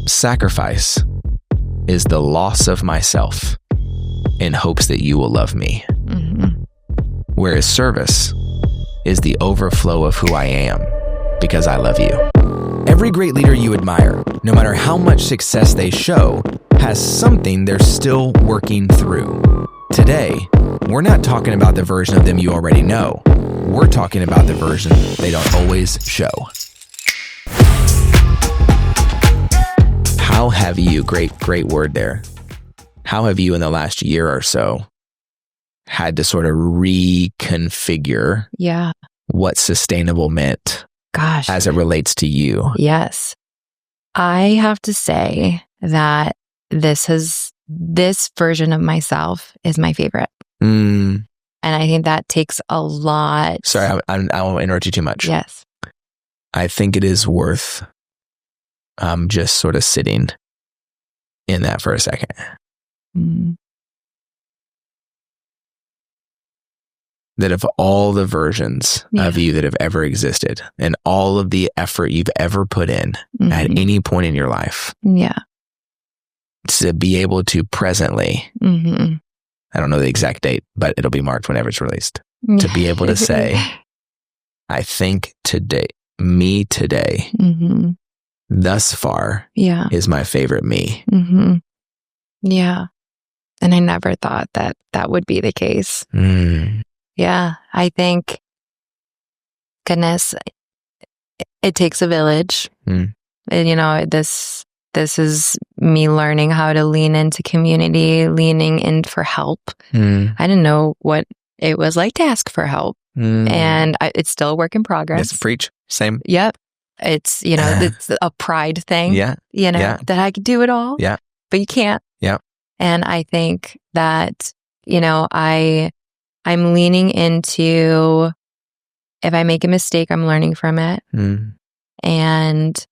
Sacrifice is the loss of myself in hopes that you will love me. Mm-hmm. Whereas service is the overflow of who I am because I love you. Every great leader you admire, no matter how much success they show, has something they're still working through. Today, we're not talking about the version of them you already know. We're talking about the version they don't always show. How have you, great word there. How have you in the last year or so had to sort of reconfigure what sustainable meant as it relates to you? Yes. I have to say that this version of myself is my favorite. And I think that takes a lot. Sorry, I won't interrupt you too much. Yes. I think it is worth just sort of sitting in that for a second. That of all the versions of you that have ever existed and all of the effort you've ever put in at any point in your life, to be able to presently, I don't know the exact date, but it'll be marked whenever it's released, to be able to say, I think me today, thus far, is my favorite me. Yeah. And I never thought that would be the case. Yeah. I think, goodness, it takes a village. And, this is me learning how to lean into community, leaning in for help. I didn't know what it was like to ask for help. And it's still a work in progress. Yes, preach. Same. Yep. It's, it's a pride thing. That I could do it all. Yeah. But you can't. Yeah. And I think that, I'm leaning into, if I make a mistake, I'm learning from it. And,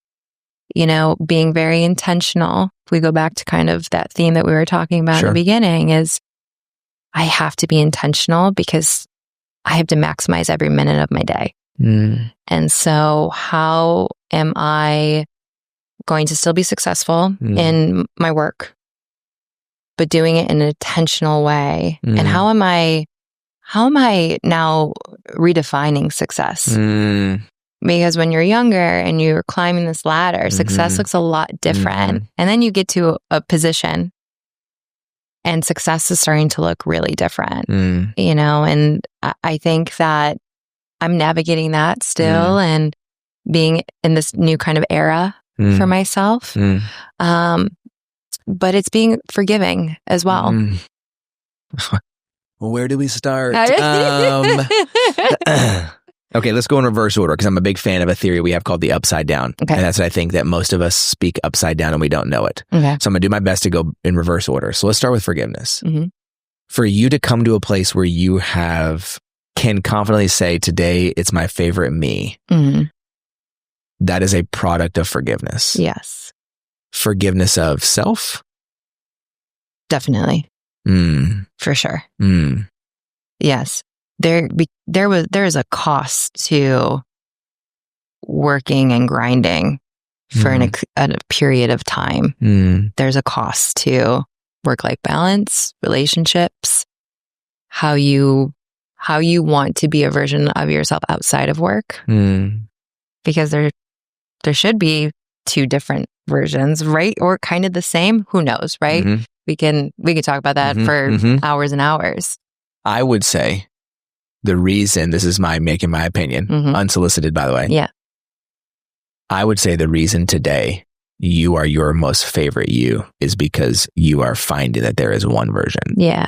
being very intentional. If we go back to kind of that theme that we were talking about in the beginning, is I have to be intentional because I have to maximize every minute of my day. And so how am I going to still be successful in my work, but doing it in an intentional way? And how am I now redefining success? Because when you're younger and you're climbing this ladder, success looks a lot different. And then you get to a position and success is starting to look really different, and I think that I'm navigating that still and being in this new kind of era for myself. But it's being forgiving as well. Well, where do we start? Okay, let's go in reverse order because I'm a big fan of a theory we have called the upside down. Okay. And that's what I think that most of us speak upside down and we don't know it. Okay. So I'm going to do my best to go in reverse order. So let's start with forgiveness. For you to come to a place where you can confidently say, today it's my favorite me. That is a product of forgiveness. Yes. Forgiveness of self? Definitely. For sure. Yes. There is a cost to working and grinding for a period of time. There's a cost to work-life balance, relationships, how you want to be a version of yourself outside of work. Because there should be two different versions, right? Or kind of the same. Who knows, right? We can talk about that for hours and hours. I would say the reason, this is making my opinion, unsolicited, by the way. Yeah. I would say the reason today you are your most favorite you is because you are finding that there is one version. Yeah.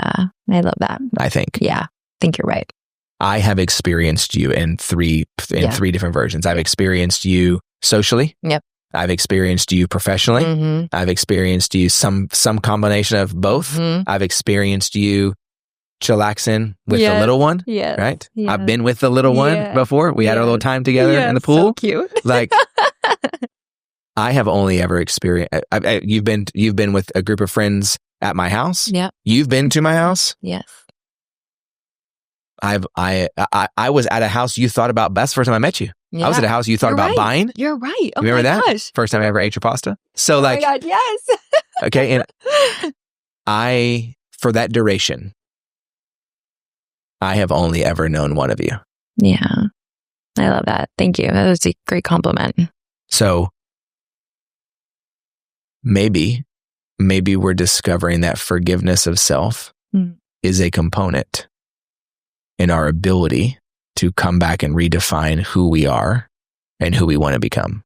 I love that. I think. Yeah. I think you're right. I have experienced you in three different versions. I've experienced you socially. Yep. I've experienced you professionally. I've experienced you some combination of both. I've experienced you chillaxing with the little one. Yes. Right? Yes. I've been with the little one before. We had our little time together in the pool. So cute. Like, I have only ever experienced. You've been with a group of friends at my house. Yeah. You've been to my house. Yes. I was at a house you thought about best first time I met you. Yeah. I was at a house you thought about buying. You're right. Oh, remember that? Gosh. First time I ever ate your pasta. So oh my God, yes. Okay. And for that duration, I have only ever known one of you. Yeah. I love that. Thank you. That was a great compliment. So maybe we're discovering that forgiveness of self is a component in our ability to come back and redefine who we are and who we want to become.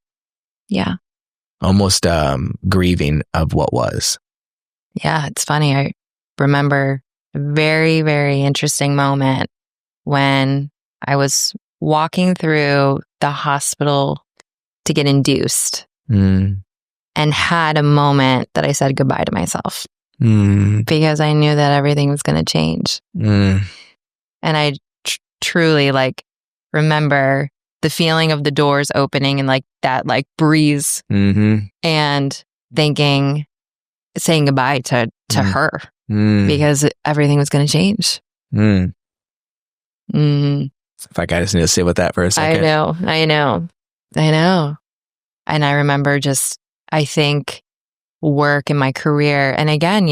Yeah. Almost grieving of what was. Yeah, it's funny. I remember a very, very interesting moment when I was walking through the hospital to get induced and had a moment that I said goodbye to myself because I knew that everything was going to change. And I truly remember the feeling of the doors opening and that breeze and thinking, saying goodbye to her because everything was going to change. If I just need to sit with that for a second. I know. And I remember I think work in my career. And again,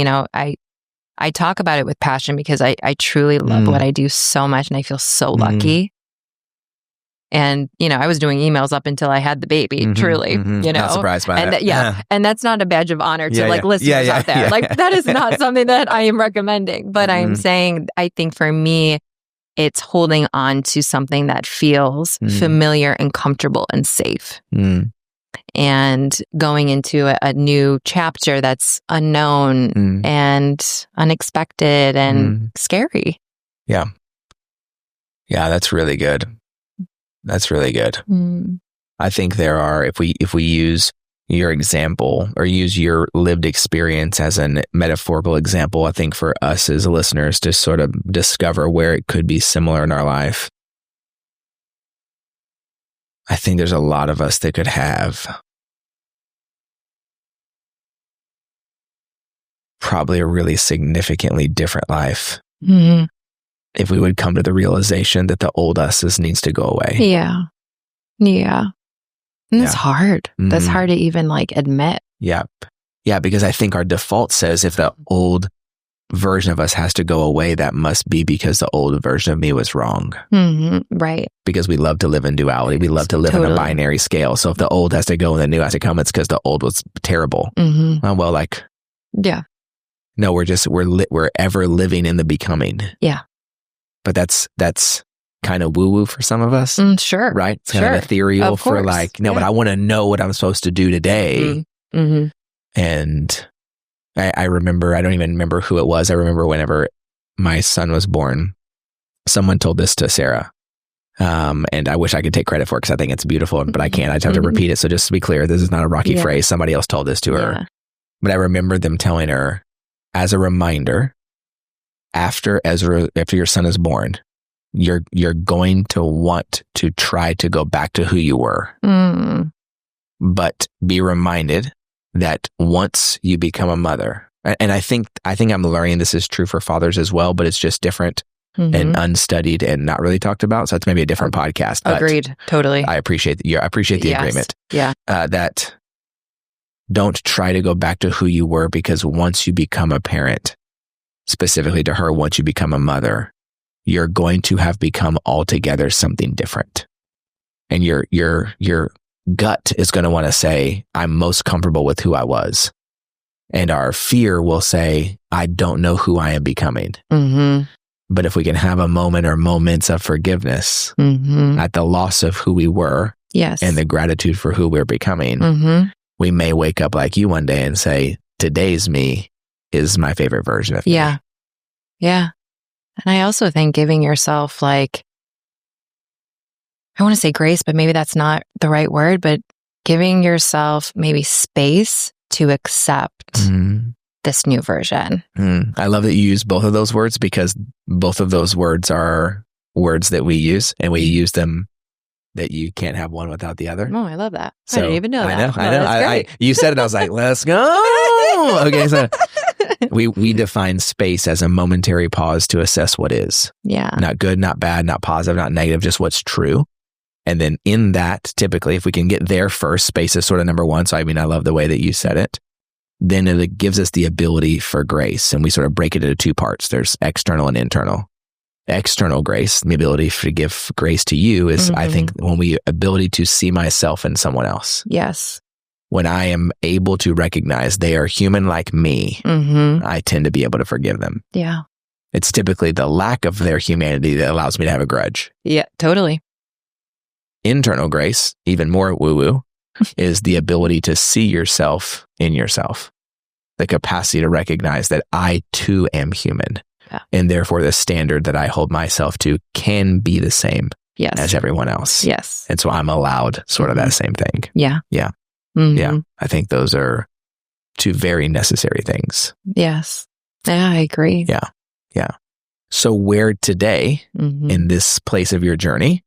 I talk about it with passion because I truly love what I do so much and I feel so lucky. And, I was doing emails up until I had the baby, truly, Not surprised by that. And that's not a badge of honor to listeners out there. That is not something that I am recommending, but I'm saying, I think for me, it's holding on to something that feels familiar and comfortable and safe. And going into a new chapter that's unknown and unexpected and scary. Yeah. Yeah, that's really good. That's really good. I think there are, if we use your example or use your lived experience as a metaphorical example, I think for us as listeners to sort of discover where it could be similar in our life, I think there's a lot of us that could have probably a really significantly different life if we would come to the realization that the old us needs to go away. Yeah. And that's hard. That's hard to even admit. Yeah. Yeah, because I think our default says if the old version of us has to go away, that must be because the old version of me was wrong. Right. Because we love to live in duality. We love to live in a binary scale. So if the old has to go and the new has to come, it's because the old was terrible. Yeah. No, we're ever living in the becoming. Yeah. But that's kind of woo-woo for some of us. Sure. Right? It's kind of ethereal for but I want to know what I'm supposed to do today. And I remember, I don't even remember who it was. I remember whenever my son was born, someone told this to Sarah. And I wish I could take credit for it because I think it's beautiful, but I can't. I just have to repeat it. So just to be clear, this is not a Rocky phrase. Somebody else told this to her. But I remember them telling her, as a reminder, after your son is born, you're going to want to try to go back to who you were. But be reminded that once you become a mother, and I think I'm learning this is true for fathers as well, but it's just different and unstudied and not really talked about. So it's maybe a different podcast. Agreed. Totally. I appreciate the agreement. Yeah. That don't try to go back to who you were, because once you become a parent, specifically to her, once you become a mother, you're going to have become altogether something different. And your gut is going to want to say, I'm most comfortable with who I was. And our fear will say, I don't know who I am becoming. But if we can have a moment or moments of forgiveness at the loss of who we were and the gratitude for who we're becoming, we may wake up like you one day and say, today's me is my favorite version of me. Yeah. And I also think giving yourself I want to say grace, but maybe that's not the right word, but giving yourself maybe space to accept this new version. I love that you use both of those words, because both of those words are words that we use, and we use them that you can't have one without the other. Oh, I love that. So, I didn't even know that. I know. You said it. I was like, let's go. Okay, so we define space as a momentary pause to assess what is. Yeah. Not good, not bad, not positive, not negative, just what's true. And then in that, typically, if we can get there first, space is sort of number one. So I love the way that you said it. Then it gives us the ability for grace. And we sort of break it into two parts. There's external and internal. External grace, the ability to give grace to you is, I think, when we ability to see myself in someone else. Yes. When I am able to recognize they are human like me, I tend to be able to forgive them. Yeah. It's typically the lack of their humanity that allows me to have a grudge. Yeah, totally. Internal grace, even more woo-woo, is the ability to see yourself in yourself. The capacity to recognize that I too am human. Yeah. And therefore the standard that I hold myself to can be the same as everyone else. Yes. And so I'm allowed sort of that same thing. Yeah. Yeah. Yeah. I think those are two very necessary things. Yes. Yeah, I agree. Yeah. Yeah. So where today in this place of your journey,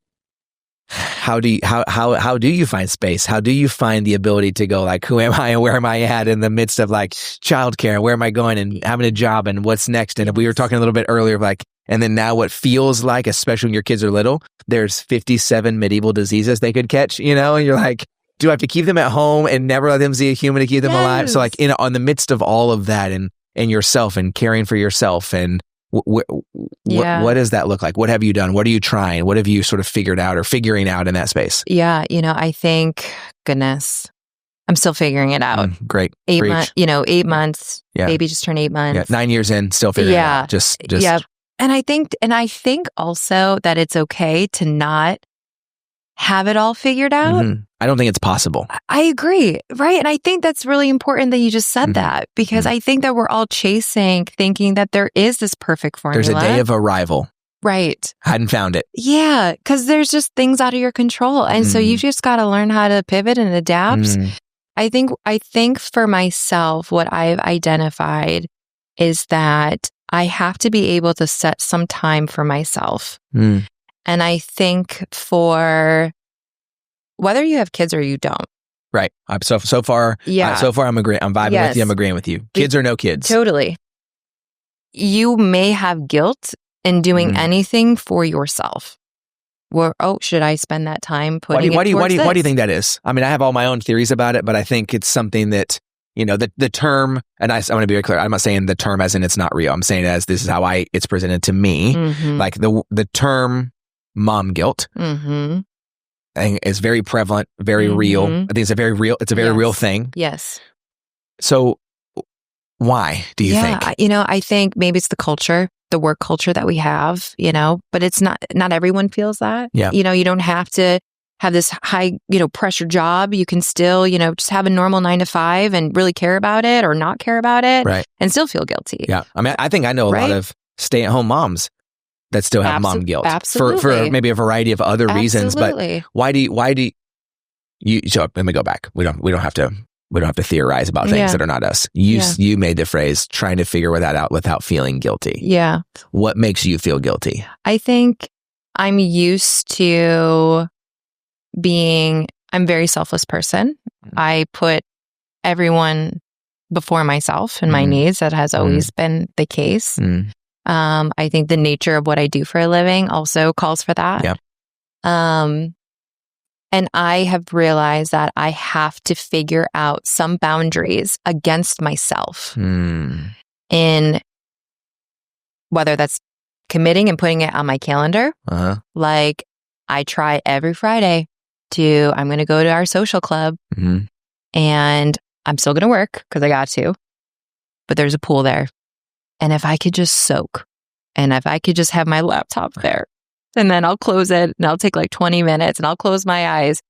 how do you find space? How do you find the ability to go like, who am I and where am I at in the midst of like childcare and where am I going and having a job and what's next? And we were talking a little bit earlier of like, and then now what feels like, especially when your kids are little, there's 57 medieval diseases they could catch, and you're like, do I have to keep them at home and never let them see a human to keep them alive? So like on the midst of all of that and yourself and caring for yourself and what does that look like? What have you done? What are you trying? What have you sort of figured out or figuring out in that space? Yeah. I think, goodness, I'm still figuring it out. Great. 8 months, 8 months, baby just turned 8 months. Yeah. 9 years in, still figuring it out. Just. Yeah. And I think also that it's okay to not have it all figured out. I don't think it's possible. I agree. Right. And I think that's really important that you just said that, because I think that we're all chasing, thinking that there is this perfect formula. There's a day of arrival. Right. Hadn't found it. Yeah. Because there's just things out of your control. And so you just got to learn how to pivot and adapt. I think for myself, what I've identified is that I have to be able to set some time for myself. And I think for whether you have kids or you don't. Right. So far, I'm agreeing. I'm vibing with you. I'm agreeing with you. Kids or no kids. Totally. You may have guilt in doing anything for yourself. Where, should I spend that time putting Why do you think that is? I have all my own theories about it, but I think it's something that, the term, and I want to be very clear, I'm not saying the term as in it's not real. I'm saying it as this is how it's presented to me. Like the term mom guilt I think is very prevalent, very real. I think it's a very real thing. Yes. So why do you think? I think maybe it's the culture, the work culture that we have, but it's not everyone feels that. Yeah. You don't have to have this high, pressure job. You can still, just have a normal 9 to 5 and really care about it or not care about it, right, and still feel guilty. Yeah. I think I know a lot of stay-at-home moms that still have mom guilt for maybe a variety of other reasons. But why do you? So let me go back. We don't have to theorize about things that are not us. You made the phrase trying to figure that out without feeling guilty. Yeah. What makes you feel guilty? I think I'm used to I'm a very selful person. I put everyone before myself and my needs. That has always been the case. I think the nature of what I do for a living also calls for that. Yep. And I have realized that I have to figure out some boundaries against myself in whether that's committing and putting it on my calendar. Like I try every Friday I'm going to go to our social club and I'm still going to work because I got to, but there's a pool there. And if I could just soak and if I could just have my laptop there and then I'll close it and I'll take like 20 minutes and I'll close my eyes,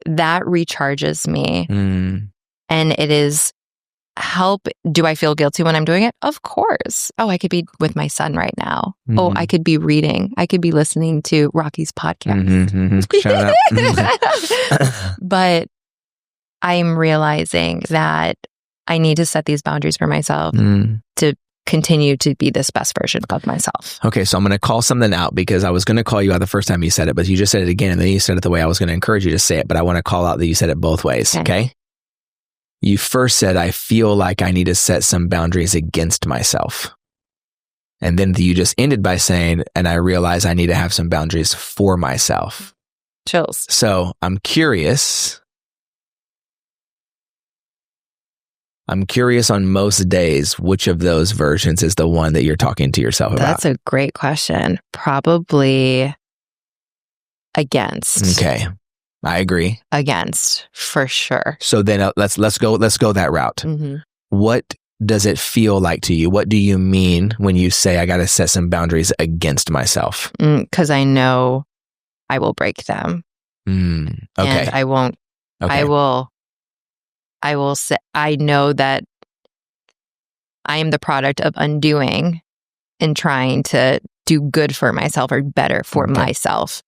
that recharges me. And it is help. Do I feel guilty when I'm doing it? Of course. I could be with my son right now. I could be reading. I could be listening to Rocky's podcast. Shut up. But I'm realizing that I need to set these boundaries for myself to continue to be this best version of myself. Okay, so I'm going to call something out because I was going to call you out the first time you said it, but you just said it again and then you said it the way I was going to encourage you to say it, but I want to call out that you said it both ways, okay? You first said, I feel like I need to set some boundaries against myself. And then you just ended by saying, and I realize I need to have some boundaries for myself. Chills. So I'm curious. On most days, which of those versions is the one that you're talking to yourself about? That's a great question. Probably against. Okay. I agree. Against, for sure. So then let's go that route. Mm-hmm. What does it feel like to you? What do you mean when you say I got to set some boundaries against myself? Because I know I will break them. Okay. And I won't. Okay. I will say, I know that I am the product of undoing and trying to do good for myself or better for myself.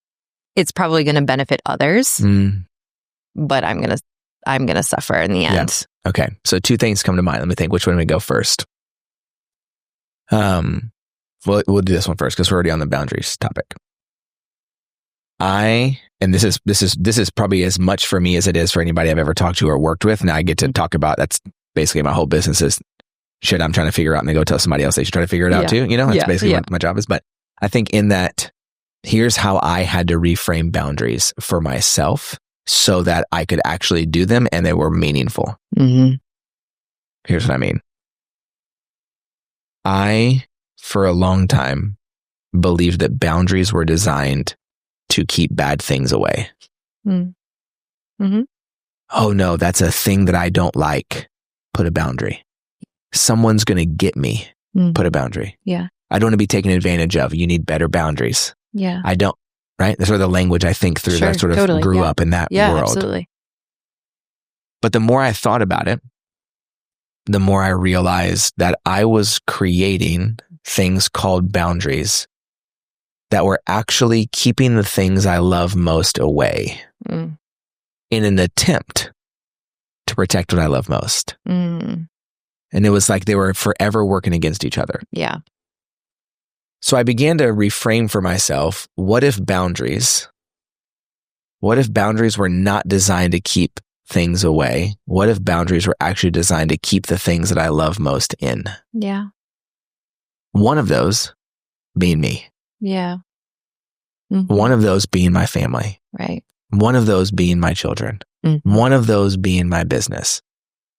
It's probably going to benefit others, but I'm going to suffer in the end. Yeah. Okay. So two things come to mind. Let me think which one we go first. We'll do this one first because we're already on the boundaries topic. And this is probably as much for me as it is for anybody I've ever talked to or worked with. And I get to talk about, that's basically my whole business is shit I'm trying to figure out, and they go tell somebody else they should try to figure it out too. That's basically what my job is. But I think in that, here's how I had to reframe boundaries for myself so that I could actually do them and they were meaningful. Mm-hmm. Here's what I mean. I, for a long time, believed that boundaries were designed to keep bad things away. Mm-hmm. Oh no, that's a thing that I don't like. Put a boundary. Someone's going to get me. Put a boundary. Yeah. I don't want to be taken advantage of. You need better boundaries. Yeah. I don't, right? That's sort of the language I think through. That sort of grew up in that world. Absolutely. But the more I thought about it, the more I realized that I was creating things called boundaries that were actually keeping the things I love most away in an attempt to protect what I love most. And it was like they were forever working against each other. Yeah. So I began to reframe for myself, what if boundaries were not designed to keep things away? What if boundaries were actually designed to keep the things that I love most in? Yeah. One of those being me. Yeah. Mm-hmm. One of those being my family. Right. One of those being my children. Mm-hmm. One of those being my business.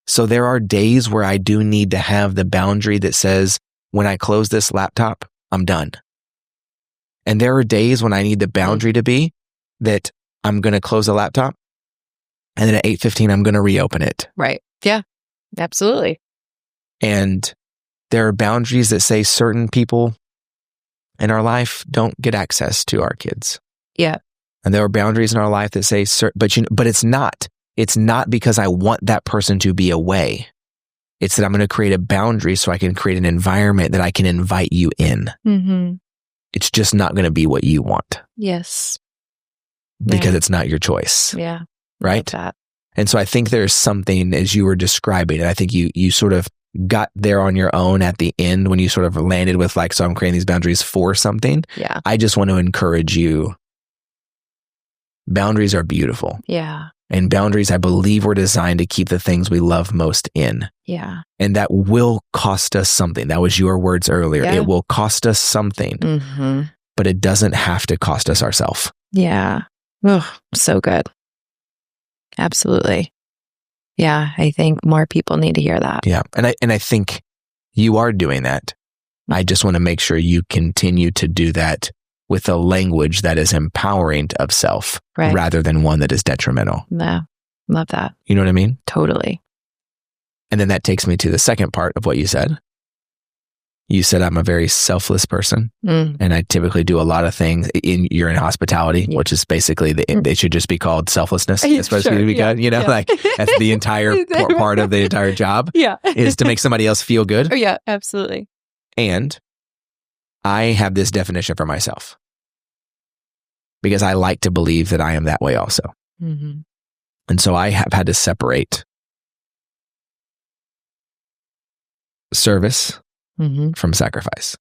So there are days where I do need to have the boundary that says, when I close this laptop, I'm done. And there are days when I need the boundary to be that I'm going to close the laptop and then at 8:15, I'm going to reopen it. Right. Yeah, absolutely. And there are boundaries that say certain people in our life don't get access to our kids. Yeah. And there are boundaries in our life that say, but it's not because I want that person to be away. It's that I'm going to create a boundary so I can create an environment that I can invite you in. Mm-hmm. It's just not going to be what you want. Yes. Because it's not your choice. Yeah. Right? That. And so I think there's something, as you were describing, and I think you sort of got there on your own at the end when you sort of landed with like, so I'm creating these boundaries for something. Yeah. I just want to encourage you. Boundaries are beautiful. Yeah. And boundaries, I believe, were designed to keep the things we love most in. Yeah. And that will cost us something. That was your words earlier. Yeah. It will cost us something, but it doesn't have to cost us ourselves. Yeah. Oh, so good. Absolutely. Yeah. I think more people need to hear that. Yeah. And I think you are doing that. I just want to make sure you continue to do that with a language that is empowering of self rather than one that is detrimental. Yeah. Love that. You know what I mean? Totally. And then that takes me to the second part of what you said. You said I'm a very selfless person, and I typically do a lot of things. You're in hospitality, which is basically it should just be called selflessness. It's supposed to be good, like that's the entire part of the entire job. Yeah, is to make somebody else feel good. Oh yeah, absolutely. And I have this definition for myself because I like to believe that I am that way also. Mm-hmm. And so I have had to separate service from sacrifice.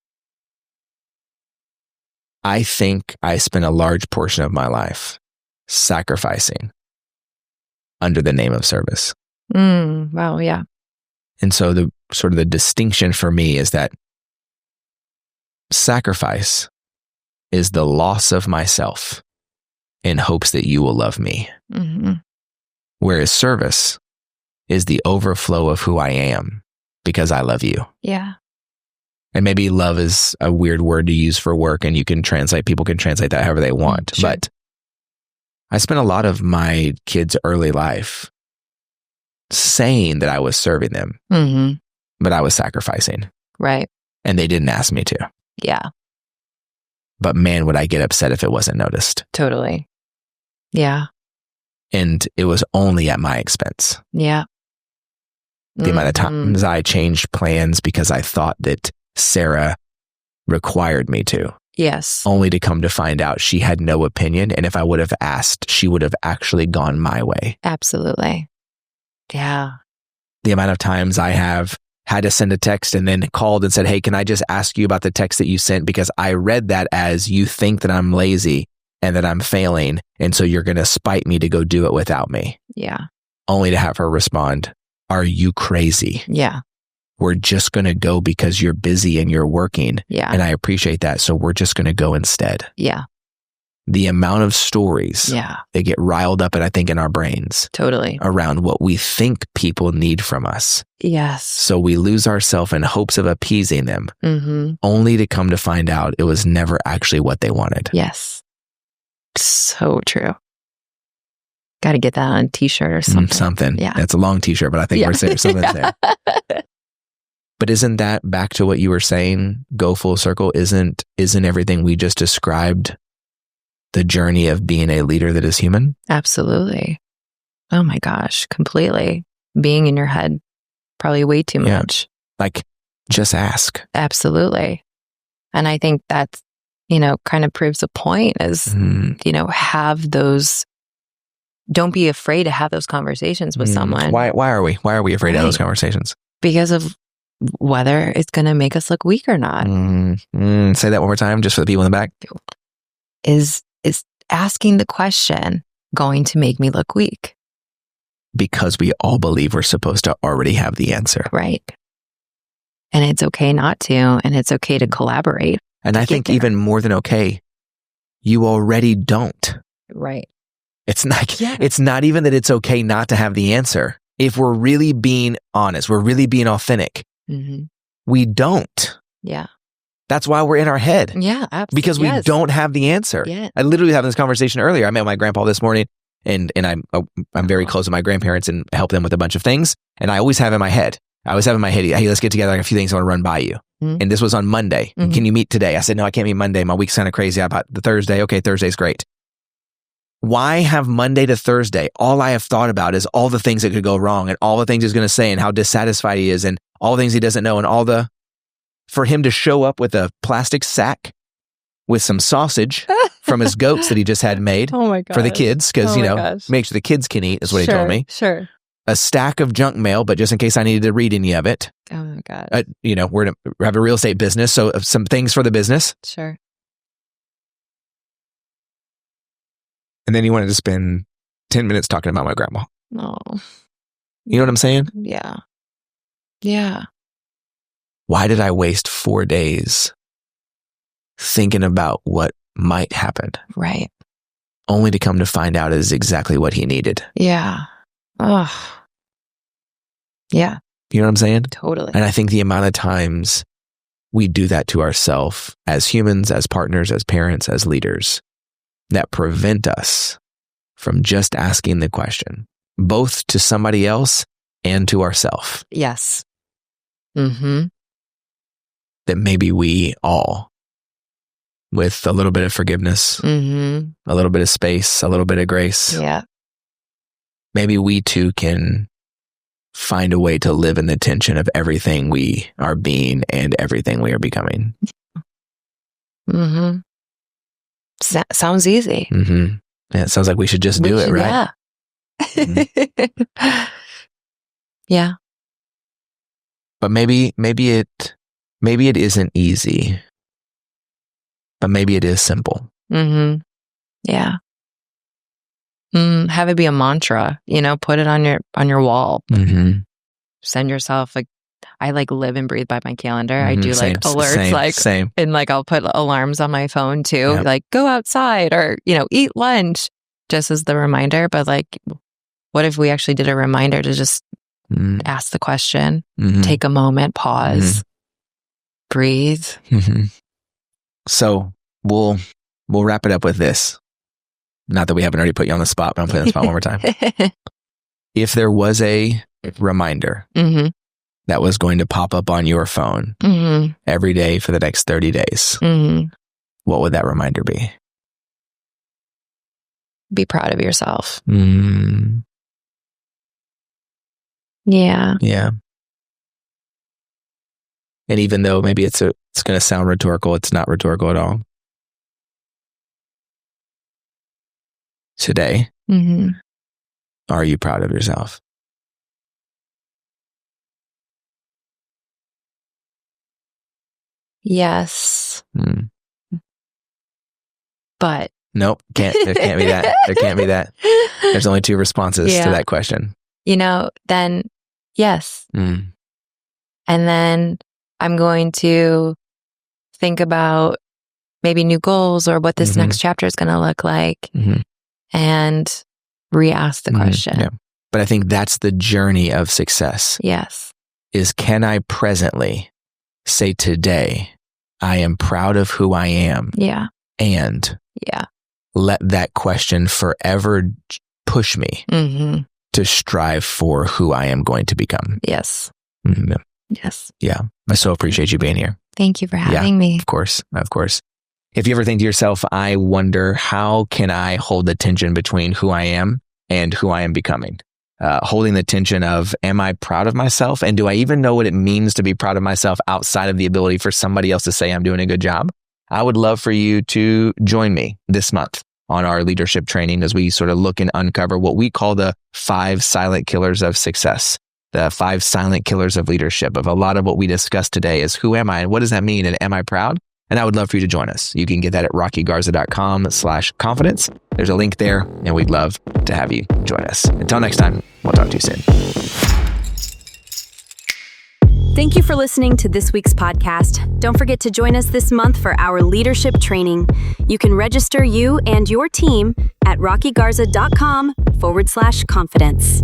I think I spent a large portion of my life sacrificing under the name of service. Wow, yeah. And so the distinction for me is that sacrifice is the loss of myself in hopes that you will love me. Mm-hmm. Whereas service is the overflow of who I am because I love you. Yeah. And maybe love is a weird word to use for work, and people can translate that however they want. Sure. But I spent a lot of my kids' early life saying that I was serving them, mm-hmm. but I was sacrificing. Right. And they didn't ask me to. Yeah. But man, would I get upset if it wasn't noticed. Totally. Yeah. And it was only at my expense. Yeah. The amount of times I changed plans because I thought that Sarah required me to. Yes. Only to come to find out she had no opinion. And if I would have asked, she would have actually gone my way. Absolutely. Yeah. The amount of times I have had to send a text and then called and said, hey, can I just ask you about the text that you sent? Because I read that as you think that I'm lazy and that I'm failing. And so you're going to spite me to go do it without me. Yeah. Only to have her respond, are you crazy? Yeah. We're just going to go because you're busy and you're working. Yeah. And I appreciate that. So we're just going to go instead. Yeah. The amount of stories that get riled up, and I think in our brains. Totally. Around what we think people need from us. Yes. So we lose ourselves in hopes of appeasing them, mm-hmm. only to come to find out it was never actually what they wanted. Yes. So true. Got to get that on a t-shirt or something. Something. Yeah. That's a long t-shirt, but I think we're saying something there. But isn't that back to what you were saying? Go full circle. Isn't everything we just described the journey of being a leader that is human? Absolutely. Oh my gosh, completely. Being in your head, probably way too much. Like, just ask. Absolutely. And I think that's, kind of proves a point is, have those, don't be afraid to have those conversations with someone. Why are we afraid to have those conversations? Because of whether it's going to make us look weak or not. Say that one more time, just for the people in the back. Is asking the question going to make me look weak? Because we all believe we're supposed to already have the answer. Right. And it's okay not to, and it's okay to collaborate. And I think even more than okay, you already don't. Right. It's not even that it's okay not to have the answer. If we're really being honest, we're really being authentic, mm-hmm. we don't. Yeah. That's why we're in our head. Yeah, absolutely. Because we don't have the answer. Yeah. I literally had this conversation earlier. I met my grandpa this morning, and I'm very close to my grandparents and help them with a bunch of things. And I always have in my head, hey, let's get together. I got a few things I want to run by you. Mm-hmm. And this was on Monday. Mm-hmm. Can you meet today? I said, no, I can't meet Monday. My week's kind of crazy. How about the Thursday? Okay, Thursday's great. Why have Monday to Thursday? All I have thought about is all the things that could go wrong and all the things he's going to say and how dissatisfied he is and all the things he doesn't know and for him to show up with a plastic sack with some sausage from his goats that he just had made for the kids because, make sure the kids can eat is what he told me. Sure. A stack of junk mail, but just in case I needed to read any of it. Oh my God. We have a real estate business, so some things for the business. Sure. And then he wanted to spend 10 minutes talking about my grandma. Oh. You know what I'm saying? Yeah. Yeah. Why did I waste 4 days thinking about what might happen? Right. Only to come to find out is exactly what he needed. Yeah. Oh. Yeah. You know what I'm saying? Totally. And I think the amount of times we do that to ourselves as humans, as partners, as parents, as leaders, that prevent us from just asking the question, both to somebody else and to ourselves. Yes. Mm-hmm. That maybe we all, with a little bit of forgiveness, mm-hmm. a little bit of space, a little bit of grace, maybe we too can find a way to live in the tension of everything we are being and everything we are becoming. Mm-hmm. Sounds easy. Mm-hmm. Yeah, it sounds like we should just do it, right? Yeah. Mm-hmm. Yeah. But maybe it isn't easy. But maybe it is simple. Mm-hmm. Yeah. Have it be a mantra, put it on your wall. Mm-hmm. Send yourself I like live and breathe by my calendar. I do like alerts, same. And like I'll put alarms on my phone too, like go outside or, eat lunch just as the reminder. But like, what if we actually did a reminder to just ask the question, take a moment, pause, breathe. So we'll wrap it up with this. Not that we haven't already put you on the spot, but I'm putting the spot one more time. If there was a reminder that was going to pop up on your phone every day for the next 30 days, what would that reminder be? Be proud of yourself. Yeah. And even though maybe it's going to sound rhetorical, it's not rhetorical at all. Today, are you proud of yourself? Yes. But nope, there can't be that. There can't be that. There's only two responses to that question. Then yes. And then I'm going to think about maybe new goals or what this next chapter is going to look like and re-ask the question. Yeah. But I think that's the journey of success. Yes. Is can I presently say today, I am proud of who I am. Yeah. And let that question forever push me to strive for who I am going to become. Yes. Yes. Yeah. I so appreciate you being here. Thank you for having me. Of course. If you ever think to yourself, I wonder, how can I hold the tension between who I am and who I am becoming? Holding the tension of, am I proud of myself? And do I even know what it means to be proud of myself outside of the ability for somebody else to say I'm doing a good job? I would love for you to join me this month on our leadership training as we sort of look and uncover what we call the 5 silent killers of success. The 5 silent killers of leadership. Of a lot of what we discussed today is, who am I and what does that mean? And am I proud? And I would love for you to join us. You can get that at rockygarza.com/confidence. There's a link there, and we'd love to have you join us. Until next time, we'll talk to you soon. Thank you for listening to this week's podcast. Don't forget to join us this month for our leadership training. You can register you and your team at rockygarza.com/confidence.